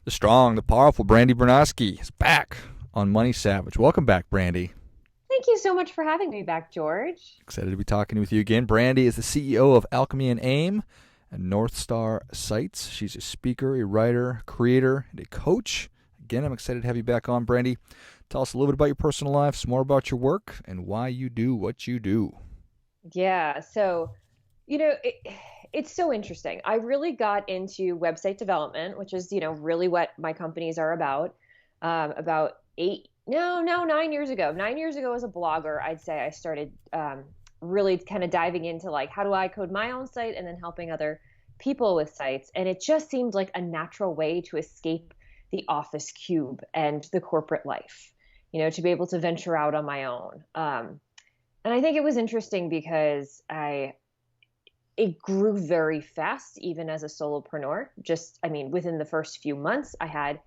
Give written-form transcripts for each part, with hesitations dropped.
The strong, the powerful Brandi Bernoskie is back on Money Savage. Welcome back, Brandi. Thank you so much for having me back, George. Excited to be talking with you again. Brandi is the CEO of Alchemy and Aim and North Star Sites. She's a speaker, a writer, creator, and a coach. Again, I'm excited to have you back on, Brandi. Tell us a little bit about your personal life, some more about your work, and why you do what you do. Yeah, so, you know, it, it's so interesting. I really got into website development, which is, really what my companies are about 9 years ago. 9 years ago as a blogger, I'd say I started really kind of diving into like, how do I code my own site and then helping other people with sites. And it just seemed like a natural way to escape the office cube and the corporate life, to be able to venture out on my own. And I think it was interesting because it grew very fast, even as a solopreneur. Within the first few months, I had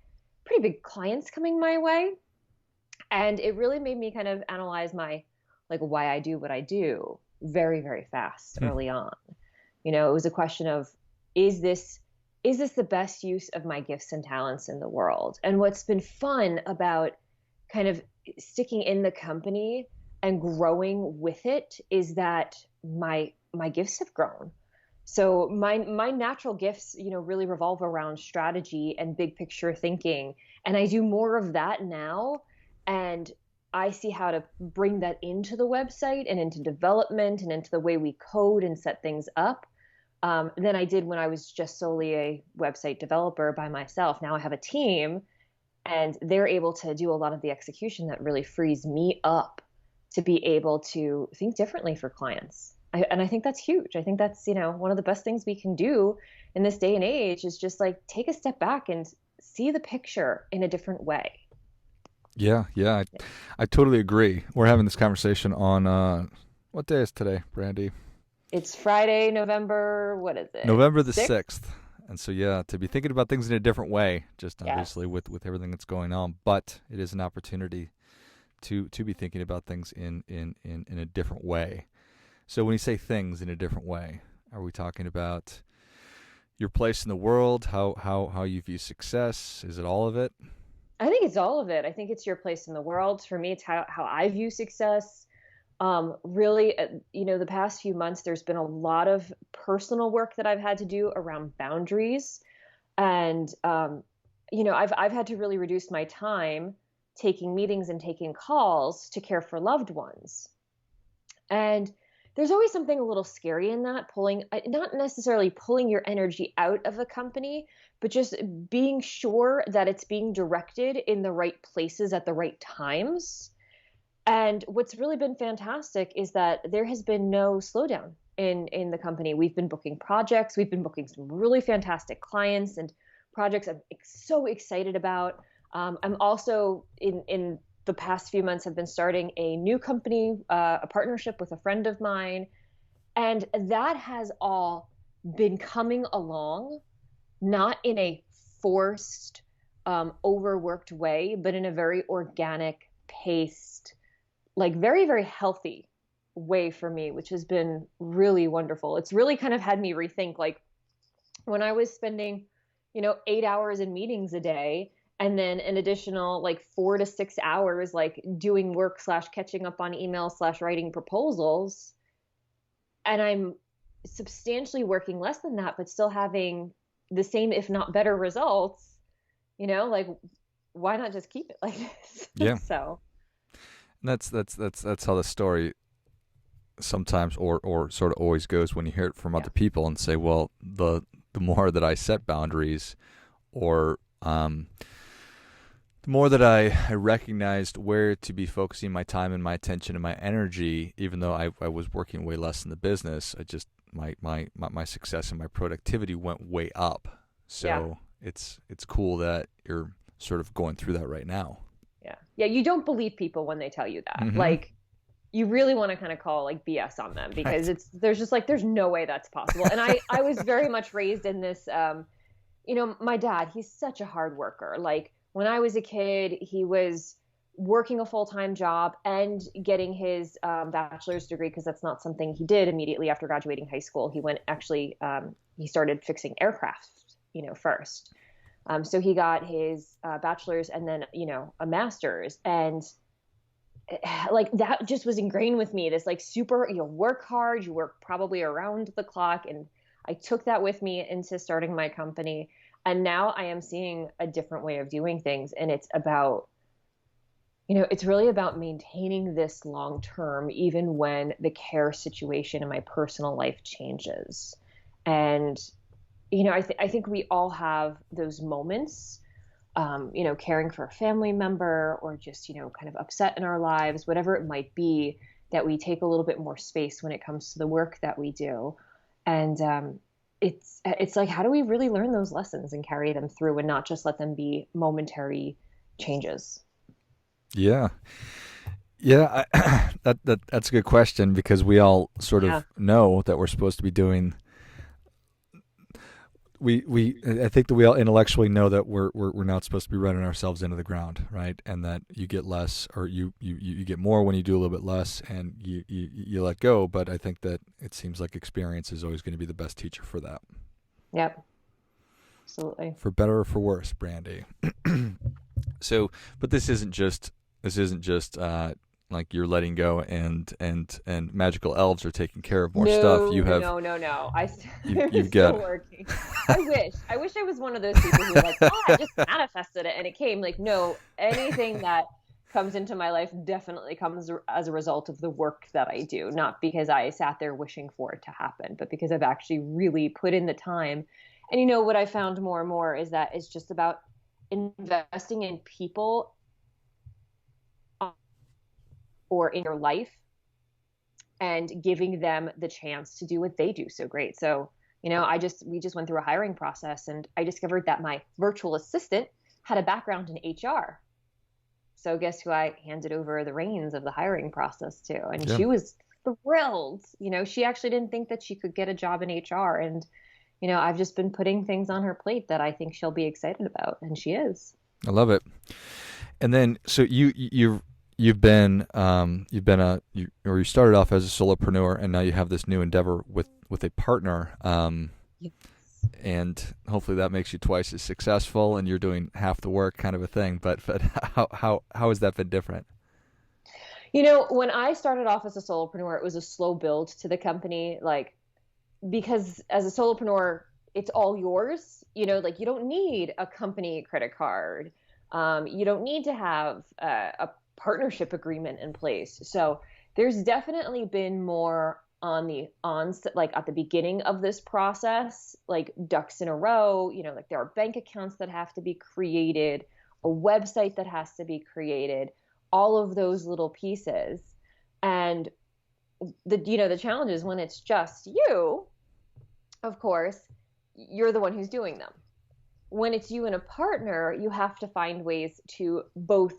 pretty big clients coming my way. And it really made me kind of analyze like why I do what I do very, very fast Hmm. early on. It was a question of, is this, is this the best use of my gifts and talents in the world? And what's been fun about kind of sticking in the company and growing with it is that my gifts have grown. So my natural gifts, really revolve around strategy and big picture thinking, and I do more of that now. And I see how to bring that into the website and into development and into the way we code and set things up, than I did when I was just solely a website developer by myself. Now I have a team, and they're able to do a lot of the execution that really frees me up to be able to think differently for clients. And I think that's huge. I think that's, one of the best things we can do in this day and age is just like take a step back and see the picture in a different way. Yeah. I totally agree. We're having this conversation on, what day is today, Brandi? It's Friday, November, what is it? November the 6th? 6th. And so, yeah, to be thinking about things in a different way, just obviously Yes. with everything that's going on, but it is an opportunity to be thinking about things in a different way. So when you say things in a different way, are we talking about your place in the world, how you view success? Is it all of it? I think it's all of it. I think it's your place in the world. For me, it's how I view success. Really, the past few months, there's been a lot of personal work that I've had to do around boundaries. And, I've had to really reduce my time taking meetings and taking calls to care for loved ones. And there's always something a little scary in that, pulling, not necessarily pulling your energy out of a company, but just being sure that it's being directed in the right places at the right times. And what's really been fantastic is that there has been no slowdown in the company. We've been booking projects, we've been booking some really fantastic clients and projects I'm so excited about. I'm also in the past few months have been starting a new company, a partnership with a friend of mine, and that has all been coming along, not in a forced, overworked way, but in a very organic, paced, like very, very healthy way for me, which has been really wonderful. It's really kind of had me rethink like when I was spending, 8 hours in meetings a day, and then an additional like 4 to 6 hours like doing work slash catching up on emails slash writing proposals. And I'm substantially working less than that, but still having the same, if not better results, like why not just keep it like Yeah. this? So And that's how the story sometimes or sort of always goes when you hear it from yeah. other people and say, well, the more that I set boundaries or the more that I recognized where to be focusing my time and my attention and my energy, even though I was working way less in the business, I just my success and my productivity went way up. Yeah. So it's cool that you're sort of going through that right now. Yeah. Yeah. You don't believe people when they tell you that. Mm-hmm. Like, you really want to kind of call like BS on them because Right. there's just like, there's no way that's possible. And I was very much raised in this, my dad, he's such a hard worker. Like, when I was a kid, he was working a full-time job and getting his bachelor's degree because that's not something he did immediately after graduating high school. He went actually, he started fixing aircraft, first. So he got his bachelor's and then, a master's. And like that just was ingrained with me. This like super, work hard, you work probably around the clock. And I took that with me into starting my company. And now I am seeing a different way of doing things. And it's about, it's really about maintaining this long term, even when the care situation in my personal life changes. And, I think we all have those moments, caring for a family member or just, kind of upset in our lives, whatever it might be, that we take a little bit more space when it comes to the work that we do. And it's like, how do we really learn those lessons and carry them through and not just let them be momentary changes? Yeah. Yeah, that's a good question, because we all sort Yeah. of know that we're supposed to be doing. I think that we all intellectually know that we're not supposed to be running ourselves into the ground, right? And that you get less, or you get more when you do a little bit less, and you let go. But I think that it seems like experience is always going to be the best teacher for that, Yep. Absolutely. for better or for worse, Brandi. So, but this isn't just like you're letting go and magical elves are taking care of more stuff. You have No. you've I'm still got working. I wish I was one of those people who's like, oh, I just manifested it and it came. Like, no, anything that comes into my life definitely comes as a result of the work that I do, not because I sat there wishing for it to happen, but because I've actually really put in the time. And what I found more and more is that it's just about investing in people or in your life and giving them the chance to do what they do so great. So, we just went through a hiring process and I discovered that my virtual assistant had a background in HR. So guess who I handed over the reins of the hiring process to? And yeah. she was thrilled. She actually didn't think that she could get a job in HR. And, I've just been putting things on her plate that I think she'll be excited about. And she is. I love it. And then so you've been you started off as a solopreneur, and now you have this new endeavor with a partner, Yes. and hopefully that makes you twice as successful, and you're doing half the work, kind of a thing. But how has that been different? When I started off as a solopreneur, it was a slow build to the company. Like, because as a solopreneur, it's all yours. Like you don't need a company credit card. You don't need to have a partnership agreement in place. So there's definitely been more on the onset, like at the beginning of this process, like ducks in a row. Like there are bank accounts that have to be created, a website that has to be created, all of those little pieces. And the challenge is when it's just you, of course, you're the one who's doing them. When it's you and a partner, you have to find ways to both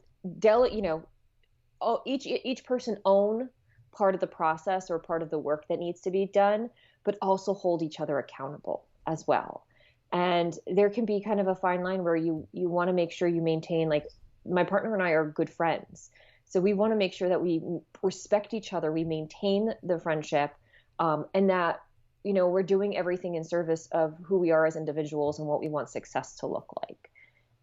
each person own part of the process or part of the work that needs to be done, but also hold each other accountable as well. And there can be kind of a fine line where you want to make sure you maintain, like, my partner and I are good friends. So we want to make sure that we respect each other, we maintain the friendship, and that we're doing everything in service of who we are as individuals and what we want success to look like.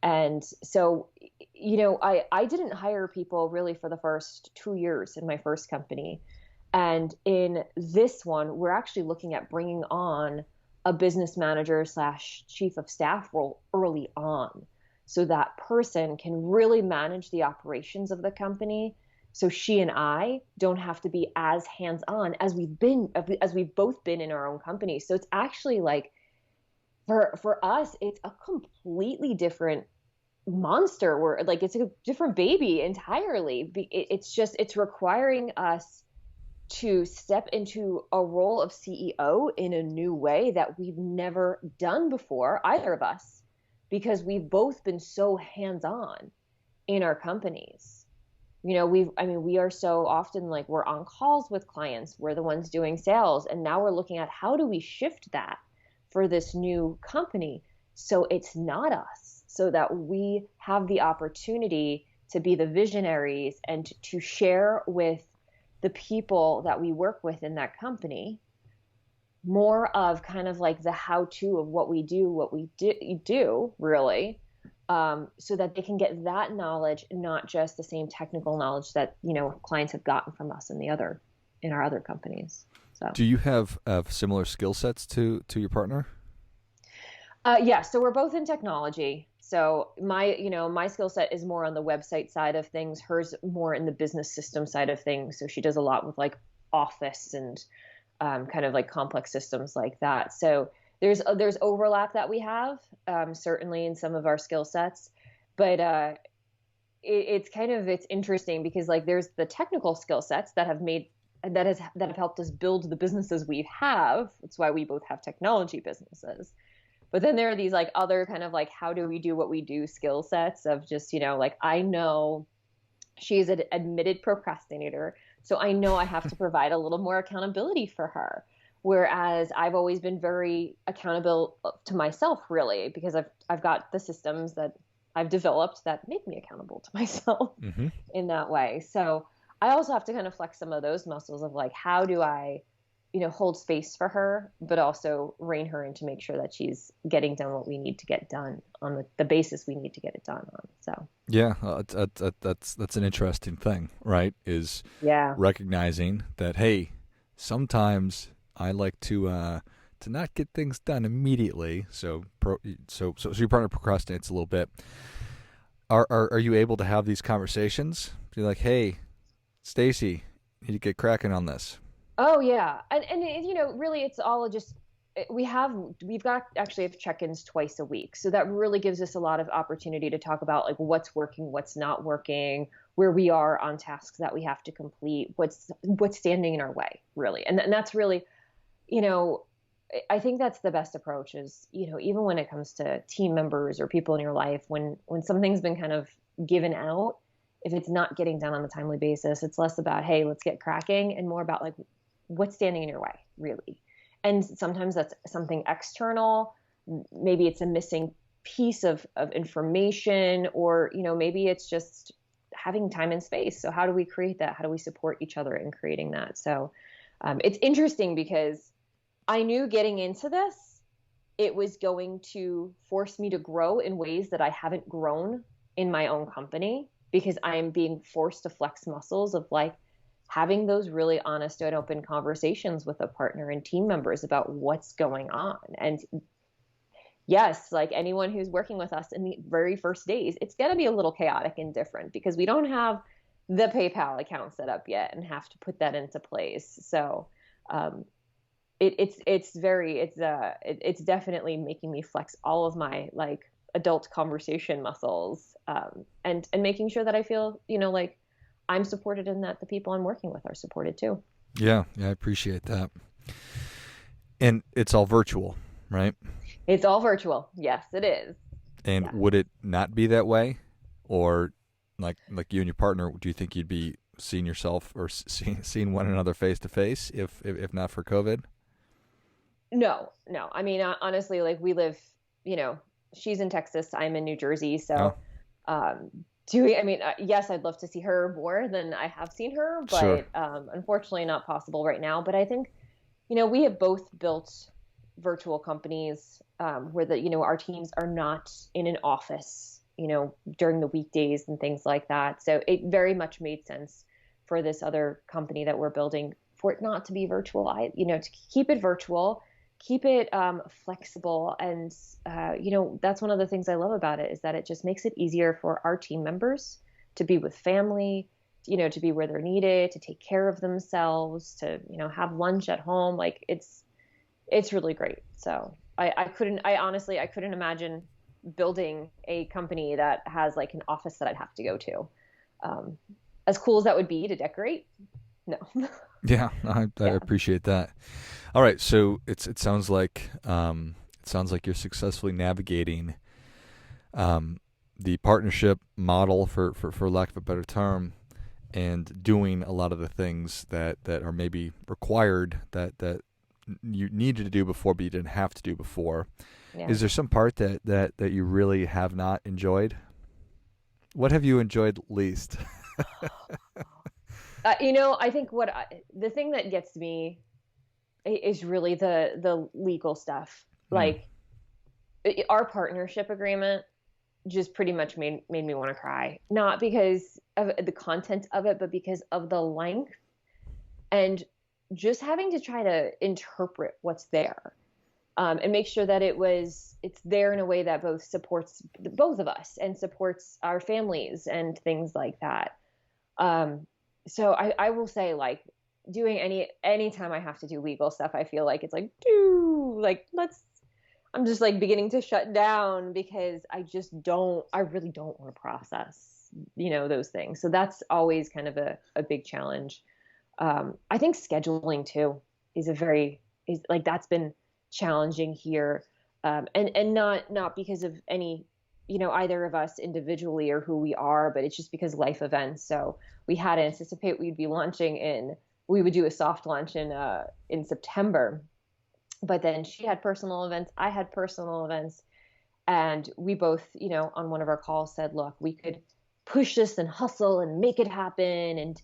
And so, I didn't hire people really for the first 2 years in my first company. And in this one, we're actually looking at bringing on a business manager / chief of staff role early on. So that person can really manage the operations of the company. So she and I don't have to be as hands-on as we've both been in our own companies. So it's actually like, for us, it's a completely different monster. We're like, it's a different baby entirely. It's requiring us to step into a role of CEO in a new way that we've never done before, either of us, because we've both been so hands-on in our companies. We are so often, like, we're on calls with clients, we're the ones doing sales, and now we're looking at how do we shift that for this new company so it's not us, so that we have the opportunity to be the visionaries and to share with the people that we work with in that company more of kind of like the how-to of what we do really, so that they can get that knowledge, not just the same technical knowledge that, clients have gotten from us in our other companies. So, Do you have similar skill sets to your partner? yeah, so we're both in technology. So my skill set is more on the website side of things. Hers more in the business system side of things. So she does a lot with like Office and kind of like complex systems like that. So there's overlap that we have, certainly in some of our skill sets, but it's interesting because like there's the technical skill sets that have helped us build the businesses we have. That's why we both have technology businesses. But then there are these like other kind of like how do we do what we do skill sets of just, like I know she's an admitted procrastinator, so I know I have to provide a little more accountability for her. Whereas I've always been very accountable to myself, really, because I've got the systems that I've developed that make me accountable to myself Mm-hmm. in that way. So I also have to kind of flex some of those muscles of like, how do I, hold space for her, but also rein her in to make sure that she's getting done what we need to get done on the basis we need to get it done on. So Yeah, that's an interesting thing, right? Is yeah, recognizing that, hey, sometimes I like to not get things done immediately. So your partner procrastinates a little bit. Are you able to have these conversations? Be like, hey, Stacy, you need to get cracking on this. oh yeah, and really, it's all just we've got actually have check-ins twice a week, so that really gives us a lot of opportunity to talk about like what's working, what's not working, where we are on tasks that we have to complete, what's standing in our way, really, and that's really, you know, I think that's the best approach is, even when it comes to team members or people in your life, when something's been kind of given out, if it's not getting done on a timely basis, it's less about, hey, let's get cracking and more about like what's standing in your way, really. And sometimes that's something external. Maybe it's a missing piece of information, or, maybe it's just having time and space. So how do we create that? How do we support each other in creating that? So it's interesting because I knew getting into this, it was going to force me to grow in ways that I haven't grown in my own company because I am being forced to flex muscles of like having those really honest and open conversations with a partner and team members about what's going on. And yes, like anyone who's working with us in the very first days, it's going to be a little chaotic and different because we don't have the PayPal account set up yet and have to put that into place. So, it's definitely making me flex all of my like adult conversation muscles, and making sure that I feel, like I'm supported and that the people I'm working with are supported too. Yeah, I appreciate that. And it's all virtual, right? It's all virtual. Yes, it is. And Yeah. would it not be that way, or like you and your partner? Do you think you'd be seeing yourself or seeing one another face to face if not for COVID? No, no. I mean, honestly, like we live, you know, she's in Texas, I'm in New Jersey. Oh, So, do we, I mean, yes, I'd love to see her more than I have seen her, sure. but unfortunately not possible right now. But I think, we have both built virtual companies, where our teams are not in an office, during the weekdays and things like that. So it very much made sense for this other company that we're building for it not to be virtual. To keep it virtual, keep it flexible, and that's one of the things I love about it is that it just makes it easier for our team members to be with family, to be where they're needed, to take care of themselves, to have lunch at home. Like it's really great. So I honestly I couldn't imagine building a company that has like an office that I'd have to go to. Um, as cool as that would be to decorate, no. Yeah, I Yeah. appreciate that. All right, so it sounds like you're successfully navigating the partnership model for lack of a better term, and doing a lot of the things that are maybe required that you needed to do before but you didn't have to do before. Yeah. Is there some part that you really have not enjoyed? What have you enjoyed least? I think the thing that gets me is really the legal stuff. Hmm. Like our partnership agreement. just pretty much made me want to cry. Not because of the content of it, but because of the length and just having to try to interpret what's there, and make sure that it's there in a way that both supports both of us and supports our families and things like that. So I will say, like, doing anytime I have to do legal stuff, I feel like it's like, I'm just like beginning to shut down because I really don't want to process, those things. So that's always kind of a big challenge. I think scheduling too is that's been challenging here. And not because of any, either of us individually or who we are, but it's just because life events. So we had to anticipate we would do a soft launch in September, but then she had personal events, I had personal events, and we both, on one of our calls said, look, we could push this and hustle and make it happen and,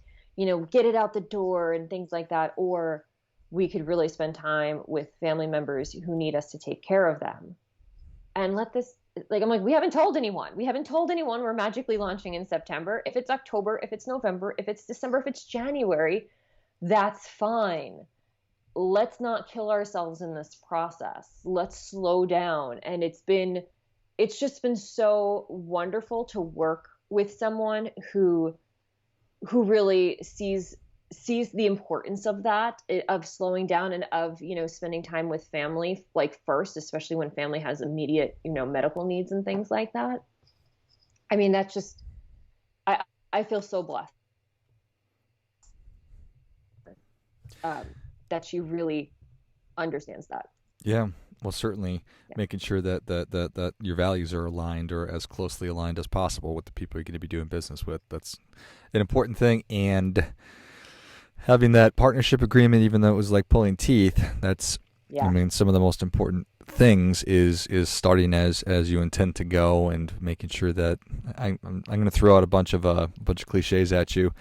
get it out the door and things like that. Or we could really spend time with family members who need us to take care of them. And I'm like, we haven't told anyone. We're magically launching in September. If it's October, if it's November, if it's December, if it's January, that's fine. Let's not kill ourselves in this process. Let's slow down. And it's just been so wonderful to work with someone who really sees the importance of that, of slowing down and of, spending time with family, like first, especially when family has immediate, medical needs and things like that. I mean, that's just, I feel so blessed that she really understands that. Yeah. Well, certainly making sure that your values are aligned or as closely aligned as possible with the people you're going to be doing business with. That's an important thing. And having that partnership agreement, even though it was like pulling teeth, that's, I mean, some of the most important things is starting as you intend to go and making sure that I'm going to throw out a bunch of cliches at you,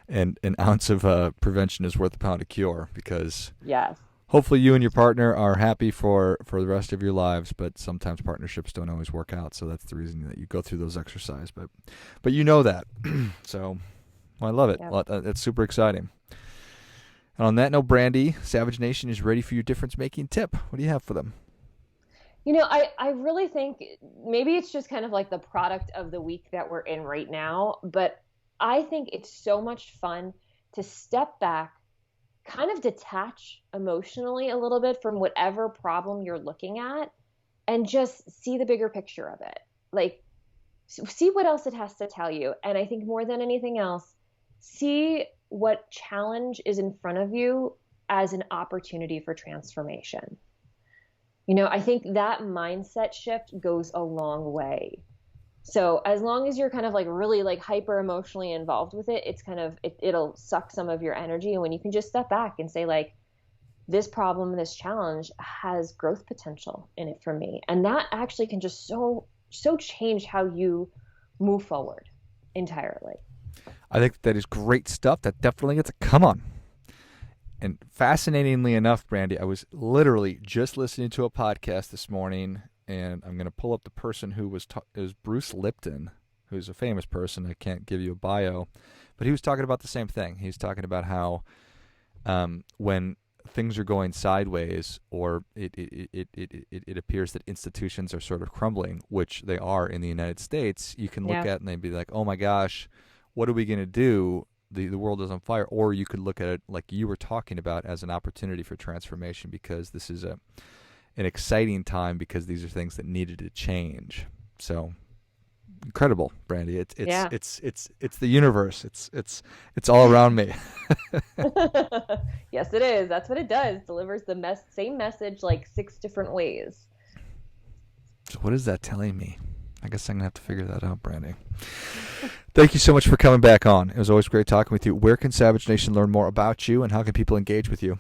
and an ounce of prevention is worth a pound of cure, because hopefully you and your partner are happy for the rest of your lives, but sometimes partnerships don't always work out. So that's the reason that you go through those exercises. But you know that. So I love it. Well, it's super exciting. And on that note, Brandi, Savage Nation is ready for your difference-making tip. What do you have for them? I really think maybe it's just kind of like the product of the week that we're in right now, but I think it's so much fun to step back, kind of detach emotionally a little bit from whatever problem you're looking at, and just see the bigger picture of it. Like, see what else it has to tell you. And I think more than anything else, see what challenge is in front of you as an opportunity for transformation. I think that mindset shift goes a long way. So as long as you're kind of like really like hyper emotionally involved with it, it's kind of, it'll suck some of your energy. And when you can just step back and say, like, this problem, this challenge has growth potential in it for me. And that actually can just so change how you move forward entirely. I think that is great stuff. That definitely gets a come on. And fascinatingly enough, Brandi, I was literally just listening to a podcast this morning, and I'm going to pull up the person who was it was Bruce Lipton, who's a famous person. I can't give you a bio, but he was talking about the same thing. He was talking about how when things are going sideways, or it appears that institutions are sort of crumbling, which they are in the United States, you can look at it and they'd be like, oh my gosh, what are we going to do? The world is on fire. Or you could look at it like you were talking about as an opportunity for transformation, because this is an exciting time, because these are things that needed to change. So incredible, Brandi. It's the universe. It's all around me. Yes, it is. That's what it does. Delivers the same message like 6 different ways. So what is that telling me? I guess I'm going to have to figure that out, Brandi. Thank you so much for coming back on. It was always great talking with you. Where can Savage Nation learn more about you, and how can people engage with you?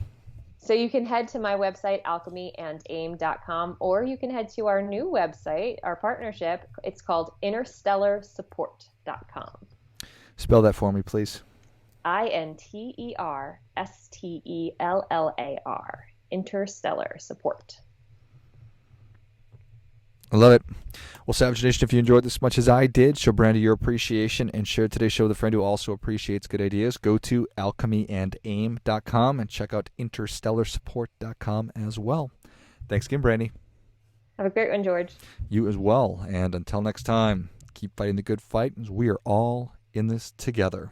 So you can head to my website, alchemyandaim.com, or you can head to our new website, our partnership. It's called interstellarsupport.com. Spell that for me, please. INTERSTELLAR. Interstellar Support. I love it. Well, Savage Nation, if you enjoyed this as much as I did, show Brandi your appreciation and share today's show with a friend who also appreciates good ideas. Go to alchemyandaim.com and check out interstellarsupport.com as well. Thanks again, Brandi. Have a great one, George. You as well. And until next time, keep fighting the good fight, as we are all in this together.